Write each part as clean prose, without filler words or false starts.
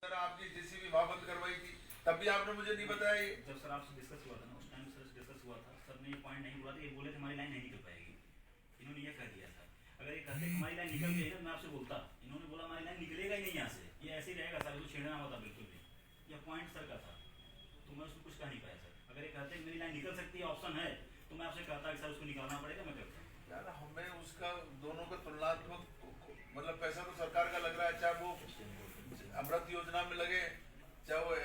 Sir आपकी JCB वहां बंद करवाई थी, तब भी आपने मुझे नहीं बताया ये। जब सर आपसे डिस्कस हुआ था ना, उस टाइम सर से डिस्कस हुआ था, सर ने ये पॉइंट नहीं बोला था, ये बोले थे हमारी लाइन नहीं निकल पाएगी। इन्होंने ये कह दिया था, अगर ये कहते हमारी लाइन निकल गई ना मैं आपसे बोलता, इन्होंने बोला हमारी लाइन निकलेगा ही नहीं यहाँ से, ये ऐसे ही रहेगा सर, इसको छेड़ना होता बिल्कुल भी। यह पॉइंट सर का था, तो मैं उसको कुछ कह नहीं पाया सर। अगर ये कहते मेरी लाइन निकल सकती है, ऑप्शन है, तो मैं आपसे कहता कि सर उसको निकालना पड़ेगा, मैं करता। यार हमें उसका दोनों का तुलनात्मक मतलब पैसा तो सरकार का लग रहा है, चाहे वो अमृत योजना में लगे चाहे वो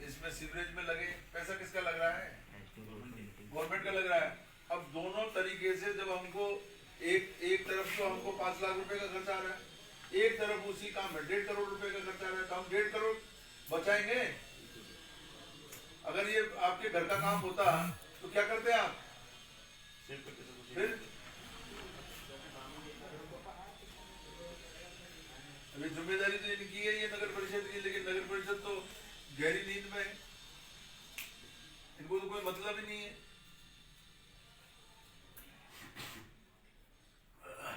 इसमें सीवरेज में लगे, पैसा किसका लग रहा है? गवर्नमेंट का लग रहा है। अब दोनों तरीके से जब हमको एक तरफ तो हमको 5 लाख रुपए का खर्चा आ रहा है, एक तरफ उसी काम में 1.5 करोड़ रुपए का खर्चा आ रहा है, तो हम 1.5 करोड़ बचाएंगे। अगर ये आपके घर का काम होता तो क्या करते आप फिर? अभी जिम्मेदारी तो इनकी है ये नगर परिषद की, लेकिन नगर परिषद तो गहरी नींद में है, इनको तो कोई मतलब ही नहीं है।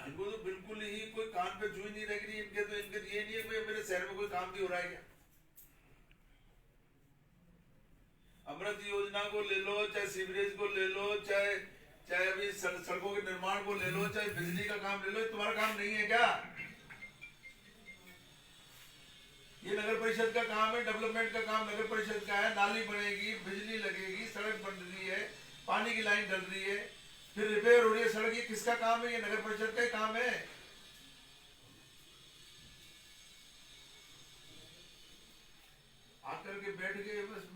इनको तो बिल्कुल ही कोई काम पे जुई नहीं रख रही इनके, तो इनके ये नहीं है कोई मेरे शहर में कोई काम भी हो रहा है क्या? अमृत योजना को ले लो, चाहे सीवरेज को ले लो, चाहे अभी सड़कों के निर्माण को ले लो, चाहे बिजली का काम ले लो, तुम्हारा काम नहीं है क्या? ये नगर परिषद का काम है, डेवलपमेंट का काम नगर परिषद का है। नाली बनेगी, बिजली लगेगी, सड़क बन रही है, पानी की लाइन डल रही है, फिर रिपेयर हो रही है सड़क, ये किसका काम है? ये नगर परिषद का ही काम है। आकर के बैठ गए बस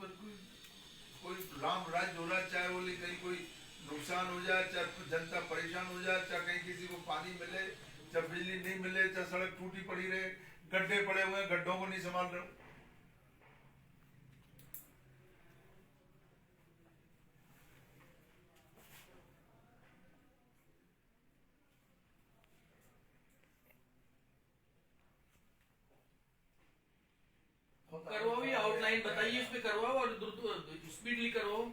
कोई राम राज हो रहा, चाहे वो कहीं कोई नुकसान हो जाए, चाहे जनता परेशान हो जाए, चाहे कहीं किसी को पानी मिले, चाहे बिजली नहीं मिले, चाहे सड़क टूटी पड़ी रहे, गड्ढे पड़े हुए हैं, गड्ढों को नहीं संभाल रहे। करवाओ, ये आउटलाइन बताइए, इसमें करवाओ और स्पीडली करवाओ।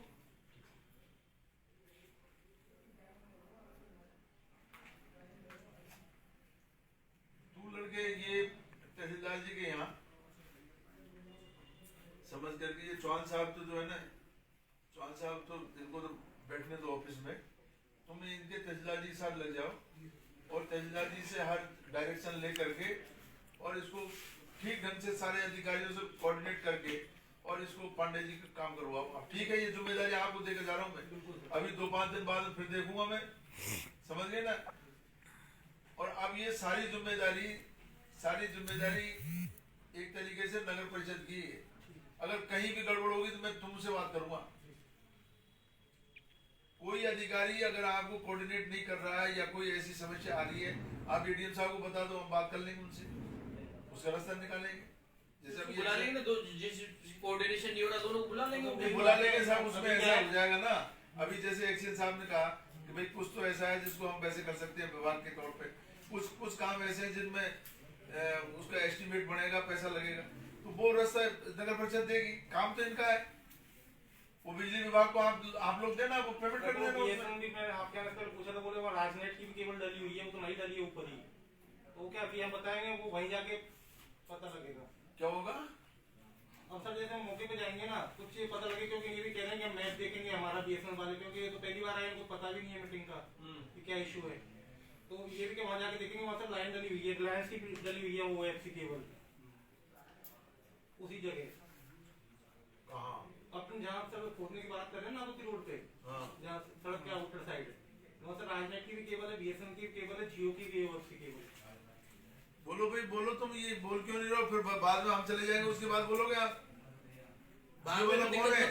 तू लड़के ये तहसीलदार जी के यहाँ समझ करके, ये चौहान साहब तो जो है ना, चौहान साहब तो इनको तो बैठने दो ऑफिस में, तुम इनके तहसीलदार जी के साथ लग जाओ और तहसीलदार जी से हर डायरेक्शन ले करके और इसको ठीक ढंग से सारे अधिकारियों से कोऑर्डिनेट करके और इसको पांडे जी का काम करवाओ। अब ठीक है, ये जिम्मेदारी आपको देकर जा रहा हूँ मैं, अभी 2-5 दिन बाद फिर देखूंगा मैं, समझ गए ना? और अब ये सारी जिम्मेदारी एक तरीके से नगर परिषद की है। अगर कहीं भी गड़बड़ होगी तो मैं तुमसे बात करूंगा। कोई अधिकारी अगर आपको कोऑर्डिनेट नहीं कर रहा है या कोई ऐसी समस्या आ रही है, आप एडीएम साहब को बता दो, हम बात कर लेंगे उनसे, उसका रास्ता निकालेंगे। जैसे अभी बुला लेंगे, दो जिस कोऑर्डिनेशन नहीं हो रहा दोनों को बुला लेंगे साहब, उसमें ऐसा हो जाएगा ना। अभी जैसे एक्शन साहब ने कहा कि भाई कुछ तो ऐसा है जिसको हम वैसे कर सकते हैं विभाग के तौर पे, कुछ काम ऐसे हैं जिनमें उसका एस्टिमेट बनेगा, पैसा लगेगा, तो वो रास्ता नगर परिषद देगी। काम तो इनका है, वो बिजली विभाग को आप लोग देना, वो पेमेंट कर देना। आपके अंदर पूछा था, बोले राजनेट की भी केबल डली हुई है, वो तो नहीं डली है ऊपर ही, तो क्या अभी हम बताएंगे, वो वहीं जाके पता लगेगा क्या होगा। अब सर जैसे हम मौके पे जाएंगे ना, कुछ ये पता लगे, क्योंकि ये भी कह रहे हैं कि हम मैच देखेंगे हमारा बीएसएनएल वाले, क्योंकि ये तो पहली बार आए, उनको पता भी नहीं है मीटिंग का कि क्या इशू है, तो ये भी कि वहां जाके देखेंगे, वहां सर लाइन डली हुई है, रिलायंस की डली हुई है वो एफसी केबल उसी जगह। कहाँ? अपन जहाँ सर खोदने की बात कर रहे हैं ना, तो रोड पे जहाँ सड़क के आउटर साइड, वहाँ सर राजनेट की भी केबल है, बीएसएनएल की भी केबल है, जियो की भी है, एफसी केबल। बोलो भाई बोलो, तुम ये बोल क्यों नहीं रहो? फिर बाद में हम चले जाएंगे, उसके बाद बोलोगे आप। बाद में कौन है?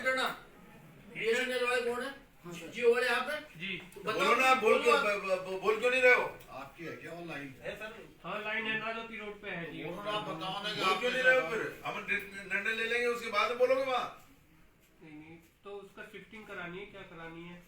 बीएसएनएल वाले कौन है? जियो वाले आप हैं जी, बोलो ना, बोल क्यों नहीं रहे हो? आपकी है क्या ऑनलाइन? है सर, हाँ लाइन है, नाजो की रोड पे है जी। आप बताओ ना कि बोल क्यों नहीं रहे हो? फिर हम निर्णय ले लेंगे, उसके बाद में बोलोगे वहाँ। नहीं तो उसका शिफ्टिंग करानी है, क्या करानी है?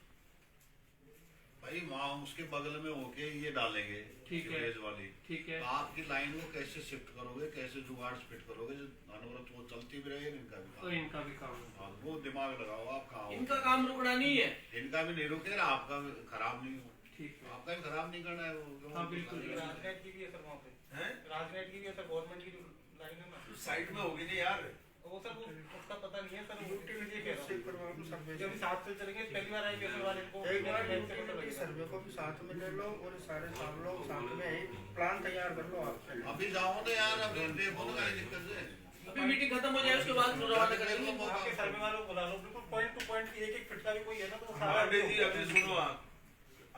भाई वहाँ उसके बगल में होके ये डालेंगे, ठीक है, सीवरेज वाली, ठीक है। आपकी लाइन को कैसे शिफ्ट करोगे, कैसे जुगाड़ फिट करोगे, अनवरत वो चलती भी रहेगी, इनका भी तो काम। इनका भी काम है। हाँ, वो दिमाग लगाओ, आप कहाँ हो? इनका काम रुकना नहीं है, इनका भी नहीं रुके, आपका भी खराब नहीं हो, ठीक है, आपका भी खराब नहीं करना है वो। हाँ बिल्कुल। राजनेट की भी है सर वहाँ पे, हैं? राजनेट की भी है सर, गवर्नमेंट की लाइन है ना, साइड में होगी नहीं यार। वो सर उसका पता नहीं है सर, वो ये कह रहा हूँ जब साथ से चलेंगे, पहली बार आए बीएसएनएल वाले को एक बार मैप से पता यूटिलिटी लगेगा। सर्वे को भी साथ में ले लो और सारे सब लोग साथ में ही प्लान तैयार कर लो आप। अभी जाओ तो यार, अभी देखो ना कहीं दिक्कत है। अभी मीटिंग खत्म हो जाए उसके बाद रवाना करेंगे। आपके सर्वे वालों को बुला लो, बिल्कुल पॉइंट टू पॉइंट एक एक फिट का भी कोई है ना तो वो सारा पांडे जी अभी सुनो,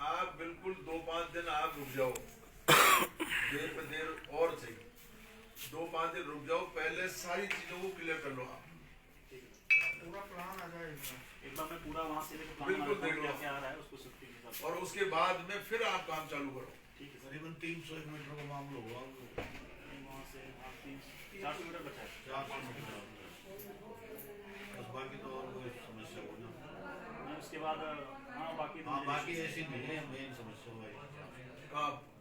आप बिल्कुल 2-5 दिन आप रुक जाओ, देर पे देर और सही, 2-5 दिन रुक जाओ, पहले सारी चीजों को क्लियर कर लो आप। पूरा प्लान आ जाएगा। एक बार मैं पूरा वहाँ से लेकर प्लान बिल्कुल बनाता हूँ, देख लो। क्या क्या आ रहा है उसको शिफ्ट के हिसाब से। और उसके बाद में फिर आप काम चालू करो। ठीक है सर। करीबन 301 मीटर का मामला हुआ, वहाँ से 400 मीटर बचा है। 4-5 मीटर। बस बाकी तो और कोई समस्या हो ना। मैं उसके बाद हाँ बाकी तो हाँ, मुझे- बाकी ऐसी नहीं है, मेन समस्या हुआ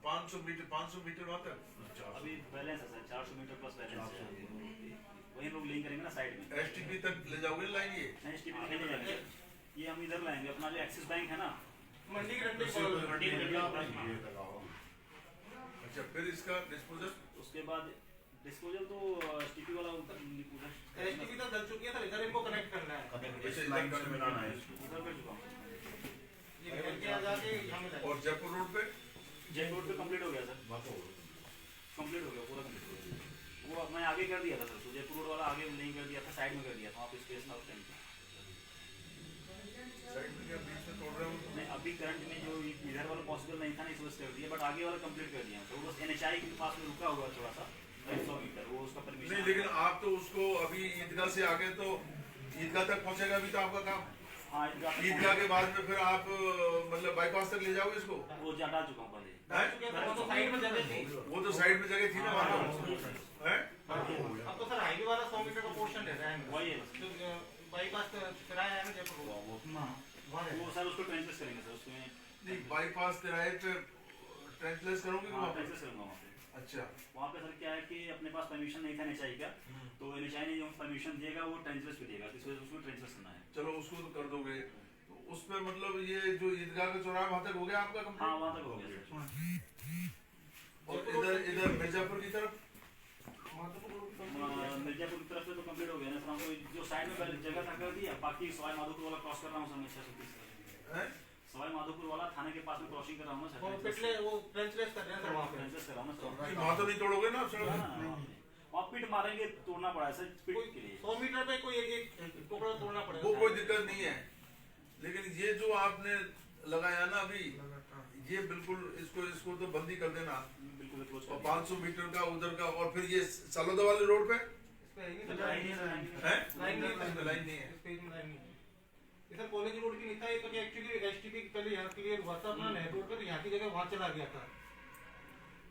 500 मीटर वहाँ तक अभी बैलेंस है सर, 400 मीटर प्लस बैलेंस है। वही लोग लिंक करेंगे ना साइड में। STP तक ले जाओगे लाइन ये? नहीं STP नहीं ले जाएंगे, ये हम इधर लाएंगे, अपना जो एक्सिस बैंक है ना, मंडी की डंडी उसी खोल को लो। गड्ढे में लगा ये लगाओ। अच्छा, फिर इसका डिस्पोजल उसके बाद डिस्पोजल तो STP वाला उधर एसटीपी तो डल चुकी है सर, इधर इनको कनेक्ट करना है, कनेक्ट वैसे इस लाइन इधर से मिलाना है इसको। उधर कर चुका हूँ। ये निकल के आ जाके यहाँ मिला और जयपुर रोड पे जेट रोड पे कंप्लीट हो गया सर, वहाँ तो कंप्लीट हो गया, पूरा कंप्लीट हो गया। वो मैं आगे कर दिया था सर, तो जयपुर रोड वाला आगे नहीं कर दिया था, साइड में कर दिया था, वहाँ पे स्पेस था उस टाइम पे। साइड में क्या बीच में तोड़ रहे हो? नहीं अभी करंट में जो इधर वाला पॉसिबल नहीं था ना, इस वजह से कर दिया, बट आगे वाला कंप्लीट कर दिया। तो बस NHI के पास में रुका हुआ थोड़ा सा 100 मीटर, वो उसका नहीं, परमिशन। लेकिन आप तो उसको अभी ईदगाह से आगे तो ईदगाह तक पहुंचेगा अभी तो आपका काम। हाँ ईदगाह के बाद में फिर आप मतलब बाईपास तक ले जाओगे इसको? वो डाल चुका हूँ पहले। हैं? चुके थे, वो तो साइड में जगह थी। वो तो साइड में जगह थी ना वहाँ तो। हैं? अब तो सर हाईवे वाला 100 मीटर का पोर्शन है वही है बस। जो बाईपास किराया है ना जयपुर को, वहाँ है। वो सर उसको ट्रांसलेट करेंगे सर, उसमें नहीं, बाईपास तिराहे पे ट्रांसलेट करोगे हाँ वहाँ पे? ट्रांसलेट करूँगा वहाँ पे। अच्छा, वहाँ पे सर क्या है कि अपने पास परमिशन नहीं था NHI का, तो NHI ने जो परमिशन देगा वो ट्रांसलेट पे देगा, इस वजह से उसको ट्रांसलेट करना है। चलो उसको तो कर दोगे। तो उसमें मतलब ये जो ईदगाह का चौराहा वहाँ तक हो गया आपका हाँ कंप्लीट? वहाँ तक हो गया सर। और इधर इधर मिर्जापुर की तरफ मिर्जापुर की तरफ से तो कंप्लीट हो गया ना सर, हमको जो साइड में पहले जगह था कर दिया, बाकी सवाई माधोपुर वाला क्रॉस कर रहा हूँ सर मैं 630। हैं? सवाई माधोपुर वाला थाने के पास में क्रॉसिंग कर रहा हूँ ना वो सर, पिछले वो ट्रांसलेट कर रहे हैं सर वहाँ पे। ट्रांसलेट कर रहा हूँ ना सर। नहीं, वहाँ तो नहीं तोड़ोगे ना आप सड़क? ना, ना, वहाँ पिट मारेंगे, तोड़ना पड़ा है सर पिट के लिए। 100 मीटर पे कोई एक टुकड़ा तोड़ना पड़ेगा। वो कोई दिक्कत नहीं है, लेकिन ये जो आपने लगाया ना अभी, ये बिल्कुल इसको इसको तो बंदी कर देना। बिल्कुल अप्रोच और 500 मीटर का उधर का, और फिर ये सालोदा वाले रोड पे इस पे है ही नहीं सर, लाइन नहीं है, लाइन नहीं है। है? लाइन नहीं है, लाइन नहीं है। इस पेज में लाइन नहीं है। इधर कॉलेज रोड की नहीं था, ये तो कि एक्चुअली एसटीपी पहले यहाँ क्लियर हुआ था अपना नेहरू रोड पे, तो यहाँ की जगह वहाँ चला गया था।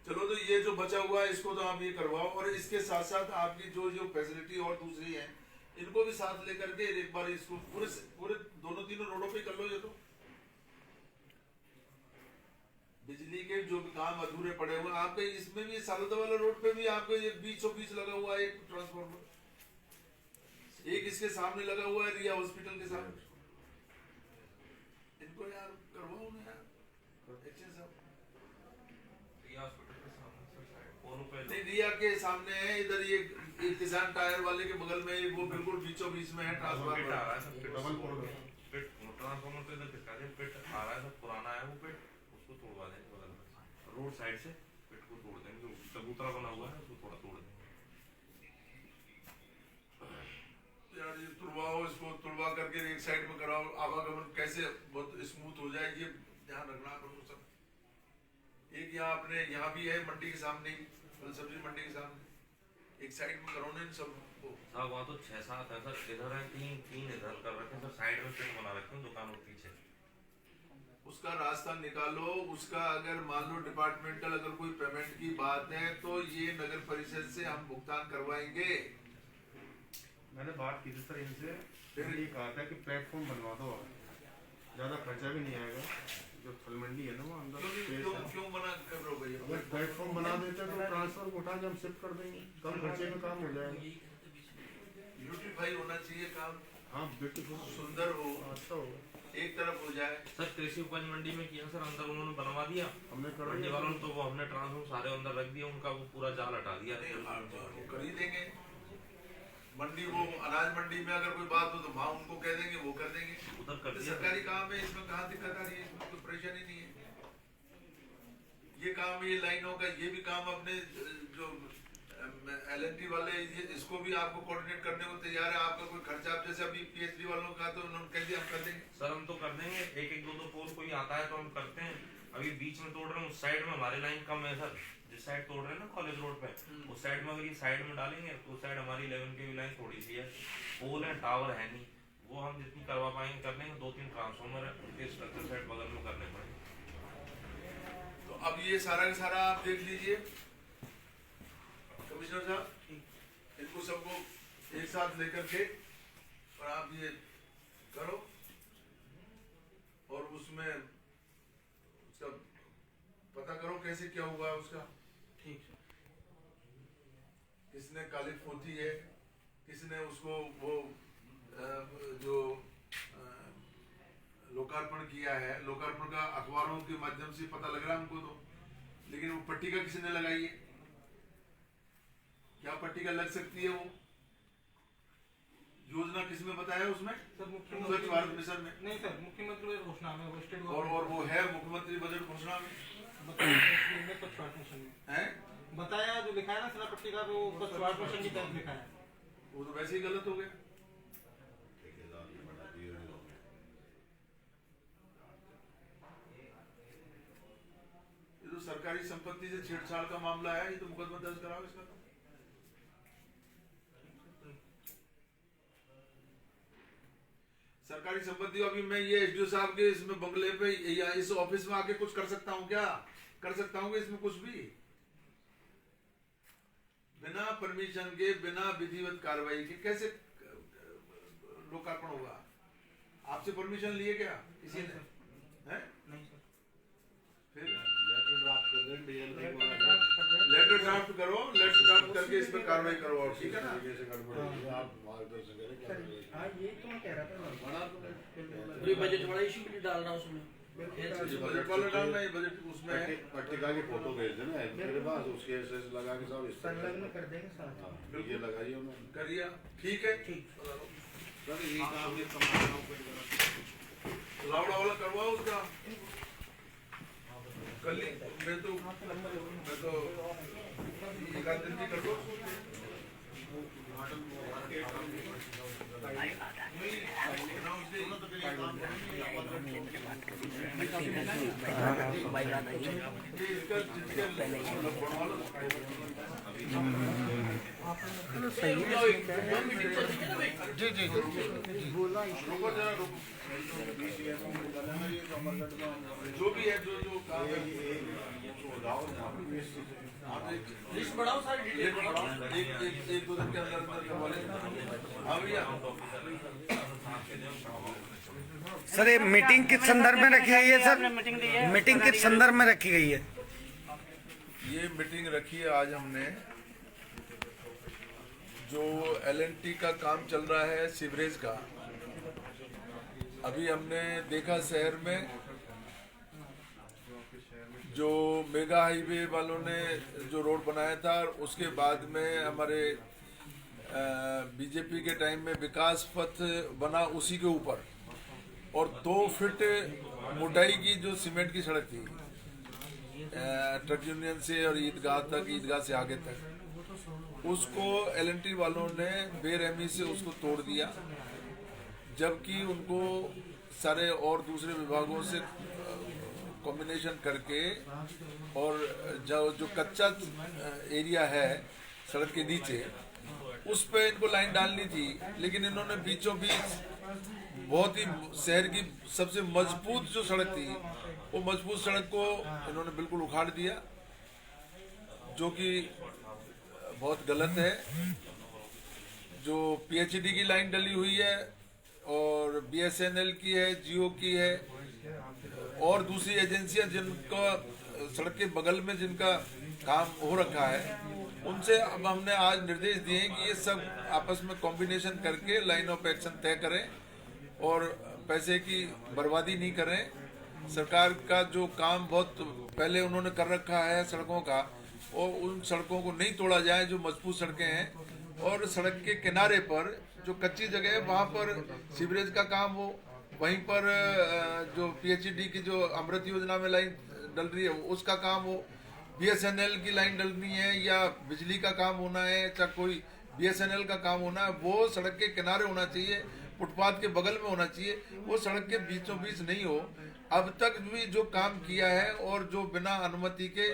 चलो, तो ये जो बचा हुआ है इसको तो आप ये करवाओ, और इसके साथ साथ आपकी जो जो फैसिलिटी और दूसरी है इनको भी साथ लेकर के एक बार इसको पूरे पूरे दोनों तीनों रोडों पे कर लो। ये तो बिजली के जो भी काम अधूरे पड़े हुए आपके, इसमें भी सालोदा वाला रोड पे भी आपको ये बीचों बीच लगा हुआ है एक ट्रांसफार्मर, एक इसके सामने लगा हुआ है रिया हॉस्पिटल के सामने। इनको यार करवाओ ना यार, एक्शन साहब। नहीं, रिया के सामने है इधर, ये किसान टायर वाले के बगल में वो बिल्कुल बीचों बीच में है ट्रांसफार्मर। ट्रांसफार्मर तो इधर खिसका दे, पिट आ रहा है सब पुराना है, वो पिट उसको तोड़वा देंगे बगल में रोड साइड से, पिट को तोड़ देंगे, जो चबूतरा बना हुआ है उसको थोड़ा तोड़ देंगे। यार ये तुड़वाओ, इसको तुड़वा करके एक साइड में कराओ, आवागमन कैसे बहुत स्मूथ हो जाए ये ध्यान रखना करो सब। एक यहाँ अपने यहाँ भी है मंडी के सामने ही, फल सब्जी मंडी के सामने, एक साइड में करो ना इन सब को। साहब वहाँ तो 6-7 है सर, इधर है 3 इधर कर रखे हैं सर, साइड में पिट बना रखे हैं दुकान के पीछे। उसका रास्ता निकालो, उसका अगर मान लो डिपार्टमेंटल अगर कोई पेमेंट की बात है तो ये नगर परिषद से हम भुगतान करवाएंगे। मैंने बात की थी सर इनसे, फिर ये कहा था कि प्लेटफॉर्म बनवा दो, ज़्यादा खर्चा भी नहीं आएगा। जो फल मंडी है ना वो अंदर स्पेस है, क्यों मना कर रहे हो भैया? अगर प्लेटफॉर्म बना देते तो ट्रांसफर को उठा के हम शिफ्ट कर देंगे, कम खर्चे में काम हो जाएगा। ब्यूटीफाई होना चाहिए काम। हाँ ब्यूटीफुल सुंदर हो, अच्छा होगा। एक तरफ हो जाए। सर कृषि उपज मंडी में किया सर, अंदर उन्होंने बनवा दिया हमने कर मंडी वालों ने, तो वो हमने ट्रांसफॉर्म सारे अंदर रख दिया, उनका वो पूरा जाल हटा दिया। वो कर ही देंगे मंडी, वो अनाज मंडी में अगर कोई बात हो तो वहाँ उनको कह देंगे, वो कर देंगे। उधर कर दिया। सरकारी काम है, इसमें कहाँ दिक्कत आ रही है, इसमें कोई परेशानी नहीं है। ये काम, ये लाइनों का, ये भी काम अपने जो LNT वाले, ये इसको भी आपको कोऑर्डिनेट करने को तैयार है। आपका कोई खर्चा, आप जैसे अभी PhD वालों का तो उन्होंने कह दिया हम कर देंगे। सर हम तो कर देंगे, एक एक दो दो पोल कोई आता है तो हम करते हैं। अभी बीच में तोड़ रहे हैं, उस साइड में हमारी लाइन कम है सर, जिस साइड तोड़ रहे हैं ना कॉलेज रोड पे, उस साइड में अगर ये साइड में डालेंगे तो उस साइड हमारी 11 की लाइन थोड़ी सी है, पोल है, टावर है नहीं, वो हम जितनी करवा पाएंगे कर लेंगे। 2-3 ट्रांसफॉर्मर है, उनके स्ट्रक्चर साइड बगल में करने पड़ेंगे। तो अब ये सारा का सारा आप देख लीजिए कमिश्नर साहब, इनको सबको एक साथ लेकर के और आप ये करो, और उसमें उसका पता करो कैसे क्या हुआ उसका। ठीक है। किसने काली पोती है, किसने उसको वो जो लोकार्पण किया है, लोकार्पण का अखबारों के माध्यम से पता लग रहा है हमको तो, लेकिन वो पट्टिका किसने लगाई है, क्या पट्टिका लग सकती है, वो योजना किसने बताया उसमें? सर स्वच्छ भारत मिशन में नहीं सर, मुख्यमंत्री बजट घोषणा में, वो स्टेट और वो है मुख्यमंत्री बजट घोषणा में बताया स्वच्छ भारत मिशन में है, बताया, जो लिखा है ना सर पट्टिका पे, वो स्वच्छ भारत मिशन की तहत लिखा है। वो तो वैसे ही गलत हो गया। ये तो सरकारी संपत्ति से छेड़छाड़ का मामला है, ये तो मुकदमा दर्ज कराओ इसका। सरकारी संपत्ति, अभी मैं ये SDO साहब के इसमें बंगले पे या इस ऑफिस में आके कुछ कर सकता हूँ क्या? कर सकता हूँ इसमें कुछ भी? बिना परमिशन के, बिना विधिवत कार्रवाई के कैसे लोकार्पण होगा? आपसे परमिशन लिए क्या किसी ने? हैं? नहीं सर, फिर लेटर ड्राफ्ट कर दें, लेटर ड्राफ्ट करके इस पर कार्रवाई करो, और ठीक है ना? आप मार्गदर्शन करें क्या करें। हाँ ये तो मैं कह रहा था ये बजट वाला इशू भी डालना उसमें, बजट वाला डालना है, बजट उसमें है। पट्टिका की फोटो भेज देना मेरे पास, उसके SS लगा के सब इस तरह संलग्न कर देंगे साथ। हाँ, ये लगाइए उन्होंने। करिए, ठीक है। सर ये काम ये लावड़ा वाला करवाओ उसका कर ली। मैं तो एक आध दिन की कर दो। जी जी रुको जरा, रुको। जो भी है, जो जो काम है, लिस्ट बढ़ाओ, सारी डिटेल बढ़ाओ। एक दो दिन के अंदर करवा लेंगे। हाँ भैया, सर ये मीटिंग किस संदर्भ में रखी गई है सर? मीटिंग किस संदर्भ में रखी गई है? ये मीटिंग रखी है आज हमने, जो LNT का काम चल रहा है सीवरेज का। अभी हमने देखा शहर में जो मेगा हाईवे वालों ने जो रोड बनाया था, उसके बाद में हमारे बीजेपी के टाइम में विकास पथ बना उसी के ऊपर, और 2 फीट मोटाई की जो सीमेंट की सड़क थी ट्रक यूनियन से और ईदगाह तक, ईदगाह से आगे तक, उसको LNT वालों ने बेरहमी से उसको तोड़ दिया, जबकि उनको सारे और दूसरे विभागों से कॉम्बिनेशन करके और जो कच्चा एरिया है सड़क के नीचे, उस पे इनको लाइन डालनी थी, लेकिन इन्होंने बीचों बीच बहुत ही शहर की सबसे मजबूत जो सड़क थी, वो मजबूत सड़क को इन्होंने बिल्कुल उखाड़ दिया, जो कि बहुत गलत है। जो PHD की लाइन डली हुई है और BSNL की है, जियो की है, और दूसरी एजेंसियां जिनका सड़क के बगल में जिनका काम हो रखा है, उनसे अब हमने आज निर्देश दिए हैं कि ये सब आपस में कॉम्बिनेशन करके लाइन ऑफ एक्शन तय करें और पैसे की बर्बादी नहीं करें। सरकार का जो काम बहुत पहले उन्होंने कर रखा है सड़कों का, और उन सड़कों को नहीं तोड़ा जाए जो मजबूत सड़कें हैं, और सड़क के किनारे पर जो कच्ची जगह है वहाँ पर सीवरेज का काम हो, वहीं पर जो PHED की जो अमृत योजना में लाइन डल रही है उसका काम हो, BSNL की लाइन डलनी है या बिजली का काम होना है, चाहे कोई BSNL का काम होना है, वो सड़क के किनारे होना चाहिए, फुटपाथ के बगल में होना चाहिए, वो सड़क के बीचों बीच नहीं हो। अब तक भी जो काम किया है और जो बिना अनुमति के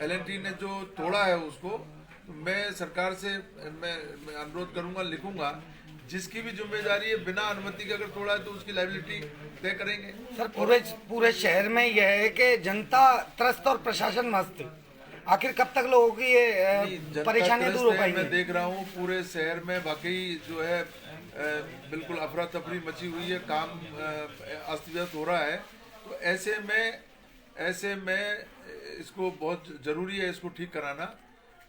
L&T ने जो तोड़ा है उसको, तो मैं सरकार से मैं अनुरोध करूंगा, लिखूंगा, जिसकी भी जिम्मेदारी है बिना अनुमति के अगर तोड़ा है तो उसकी लायबिलिटी तय करेंगे। सर पूरे शहर में यह है कि जनता त्रस्त और प्रशासन मस्त, आखिर कब तक लोगों की ये परेशानी दूर हो पाएगी? मैं देख रहा हूँ पूरे शहर में वाकई जो है बिल्कुल अफरा तफरी मची हुई है, काम अस्त व्यस्त हो रहा है। तो ऐसे में इसको बहुत ज़रूरी है इसको ठीक कराना,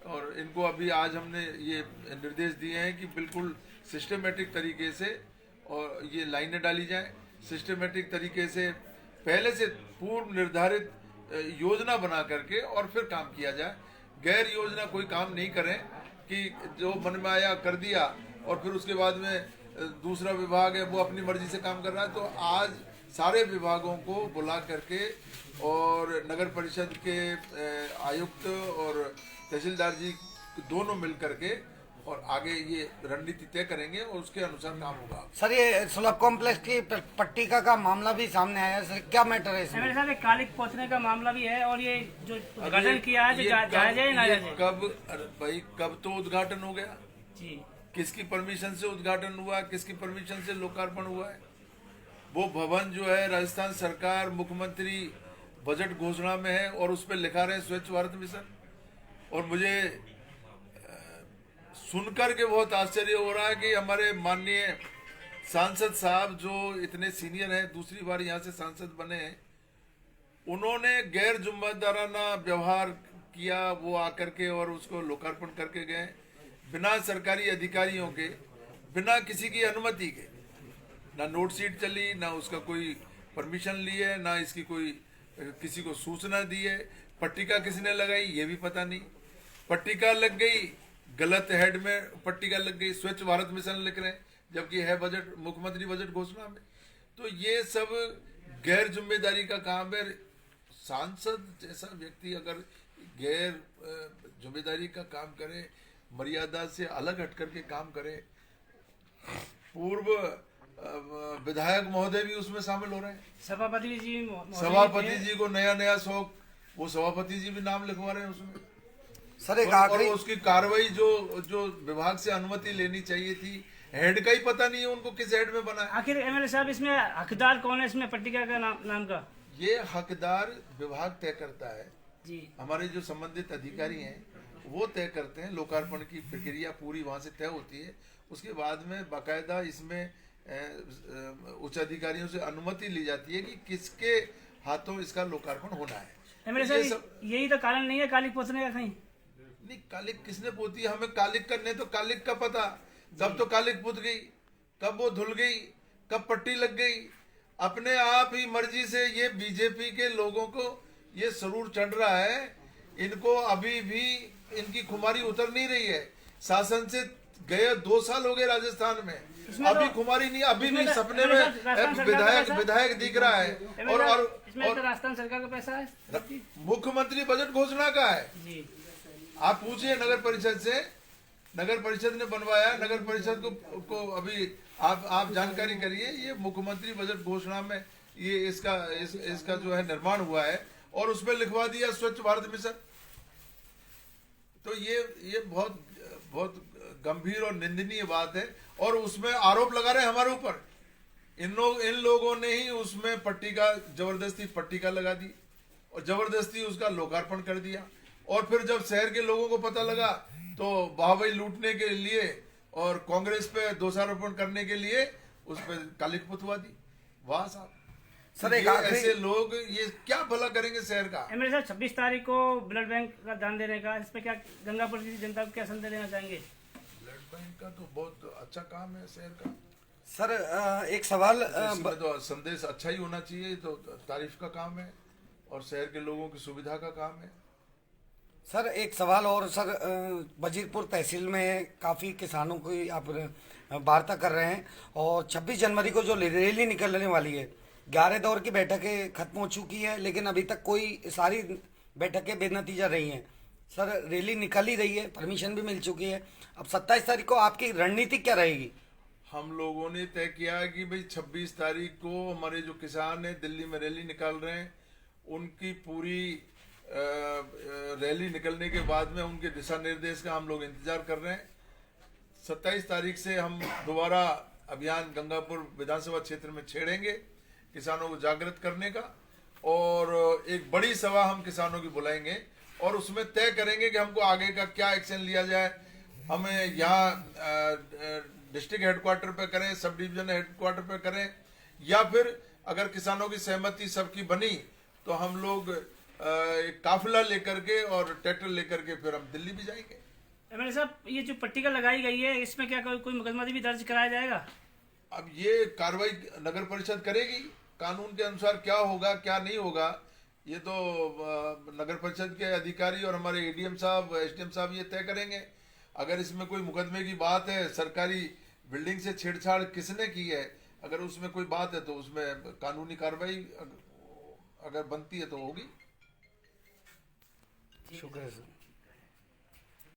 और इनको अभी आज हमने ये निर्देश दिए हैं कि बिल्कुल सिस्टमेटिक तरीके से और ये लाइनें डाली जाएं, सिस्टमेटिक तरीके से पहले से पूर्व निर्धारित योजना बना करके और फिर काम किया जाए। गैर योजना कोई काम नहीं करें कि जो मन में आया कर दिया और फिर उसके बाद में दूसरा विभाग है वो अपनी मर्जी से काम कर रहा है। तो आज सारे विभागों को बुला करके और नगर परिषद के आयुक्त और तहसीलदार जी दोनों मिल करके और आगे ये रणनीति तय करेंगे और उसके अनुसार काम होगा। सर ये सुलभ कॉम्प्लेक्स की पट्टिका का मामला भी सामने आया है, सर क्या मैटर है इसमें? मेरे साथ एक कालिक पहुंचने का मामला भी है, और ये जो उद्घाटन किया है जायज है ना जायज? कब तो उद्घाटन हो गया जी, किसकी परमिशन से उद्घाटन हुआ, किसकी परमिशन से लोकार्पण हुआ है? वो भवन जो है राजस्थान सरकार मुख्यमंत्री बजट घोषणा में है और उस पर लिखा रहे स्वच्छ भारत मिशन। और मुझे सुनकर के बहुत आश्चर्य हो रहा है कि हमारे माननीय सांसद साहब जो इतने सीनियर हैं, दूसरी बार यहाँ से सांसद बने हैं, उन्होंने गैर जिम्मेदाराना व्यवहार किया। वो आकर के और उसको लोकार्पण करके गए बिना सरकारी अधिकारियों के, बिना किसी की अनुमति के, ना नोट शीट चली, ना उसका कोई परमिशन ली है, ना इसकी कोई किसी को सूचना दी है। पट्टिका किसने लगाई ये भी पता नहीं, पट्टिका लग गई गलत हेड में, पट्टिका लग गई स्वच्छ भारत मिशन लिख रहे हैं जबकि है बजट मुख्यमंत्री बजट घोषणा में। तो ये सब गैर जिम्मेदारी का काम है। सांसद जैसा व्यक्ति अगर गैर जिम्मेदारी का काम करे, मर्यादा से अलग हट करके काम करे, पूर्व विधायक महोदय भी उसमें शामिल हो रहे हैं, सभापति जी को नया शौक, वो सभापति जी भी नाम लिखवा रहे हैं उसमें। सर एक और उसकी कार्रवाई जो विभाग से अनुमति लेनी चाहिए थी, हेड का ही पता नहीं है उनको किस हेड में बना है। आखिर MLA साहब इसमें हकदार कौन है इसमें पट्टिका का नाम का? ये हकदार विभाग तय करता है जी, हमारे जो संबंधित अधिकारी हैं वो तय करते हैं। लोकार्पण की प्रक्रिया पूरी वहाँ से तय होती है, उसके बाद में बाकायदा इसमें उच्च अधिकारियों से अनुमति ली जाती है कि किसके हाथों इसका लोकार्पण होना है। MLA साहब यही तो कारण नहीं है कालिक पहुंचने का? कहीं नहीं, कालिक किसने पोती? हमें कालिक करने तो कालिक का पता, कब तो कालिक पुत गई, कब वो धुल गई, कब पट्टी लग गई। अपने आप ही मर्जी से ये बीजेपी के लोगों को ये सरूर चढ़ रहा है। इनको अभी भी इनकी खुमारी उतर नहीं रही है। शासन से गए 2 साल हो गए राजस्थान में, अभी खुमारी नहीं, अभी भी सपने में विधायक दिख रहा है। और राजस्थान सरकार का पैसा है, मुख्यमंत्री बजट घोषणा का है। आप पूछिए नगर परिषद से, नगर परिषद ने बनवाया, नगर परिषद को अभी आप जानकारी करिए। ये मुख्यमंत्री बजट घोषणा में ये इसका जो है निर्माण हुआ है और उसमें लिखवा दिया स्वच्छ भारत मिशन। तो ये बहुत गंभीर और निंदनीय बात है और उसमें आरोप लगा रहे हैं हमारे ऊपर। इन लोगों ने ही उसमें जबरदस्ती पट्टिका लगा दी और जबरदस्ती उसका लोकार्पण कर दिया। और फिर जब शहर के लोगों को पता लगा तो बाहुबली लूटने के लिए और कांग्रेस पे दोषारोपण करने के लिए उस पर कालिक पुतवा दी। वाह साहब। सर एक ये आखिरी ऐसे लोग ये क्या भला करेंगे शहर का? एमएलए साहब 26 तारीख को ब्लड बैंक का दान देने का, इस पे क्या गंगापुर की जनता को क्या संदेश देना चाहेंगे? ब्लड बैंक का तो बहुत अच्छा काम है शहर का। सर एक सवाल इसमें तो संदेश अच्छा ही होना चाहिए, तो तारीफ का काम है और शहर के लोगों की सुविधा का काम है। सर एक सवाल और सर, वजीरपुर तहसील में काफ़ी किसानों की आप वार्ता कर रहे हैं और 26 जनवरी को जो रैली निकलने वाली है, 11 दौर की बैठकें खत्म हो चुकी है, लेकिन अभी तक कोई सारी बैठकें बेनतीजा रही हैं। सर रैली निकल ही रही है, परमिशन भी मिल चुकी है, अब 27 तारीख को आपकी रणनीति क्या रहेगी? हम लोगों ने तय किया है कि भाई 26 तारीख को हमारे जो किसान हैं दिल्ली में रैली निकाल रहे हैं, उनकी पूरी रैली निकलने के बाद में उनके दिशा निर्देश का हम लोग इंतजार कर रहे हैं। 27 तारीख से हम दोबारा अभियान गंगापुर विधानसभा क्षेत्र में छेड़ेंगे किसानों को जागृत करने का, और एक बड़ी सभा हम किसानों की बुलाएंगे और उसमें तय करेंगे कि हमको आगे का क्या एक्शन लिया जाए। हमें यहाँ डिस्ट्रिक्ट हेडक्वार्टर पे करें, सब डिवीजन हेडक्वार्टर पे करें, या फिर अगर किसानों की सहमति सबकी बनी तो हम लोग एक काफिला लेकर के और ट्रैक्टर लेकर के फिर हम दिल्ली भी जाएंगे। एमएलए साहब, ये जो पट्टिका लगाई गई है, इसमें क्या कोई मुकदमा भी दर्ज कराया जाएगा? अब ये कार्रवाई नगर परिषद करेगी, कानून के अनुसार क्या होगा क्या नहीं होगा ये तो नगर परिषद के अधिकारी और हमारे एडीएम साहब, एसडीएम साहब ये तय करेंगे। अगर इसमें कोई मुकदमे की बात है, सरकारी बिल्डिंग से छेड़छाड़ किसने की है, अगर उसमें कोई बात है तो उसमें कानूनी कार्रवाई अगर बनती है तो होगी। शुक्रिया सर।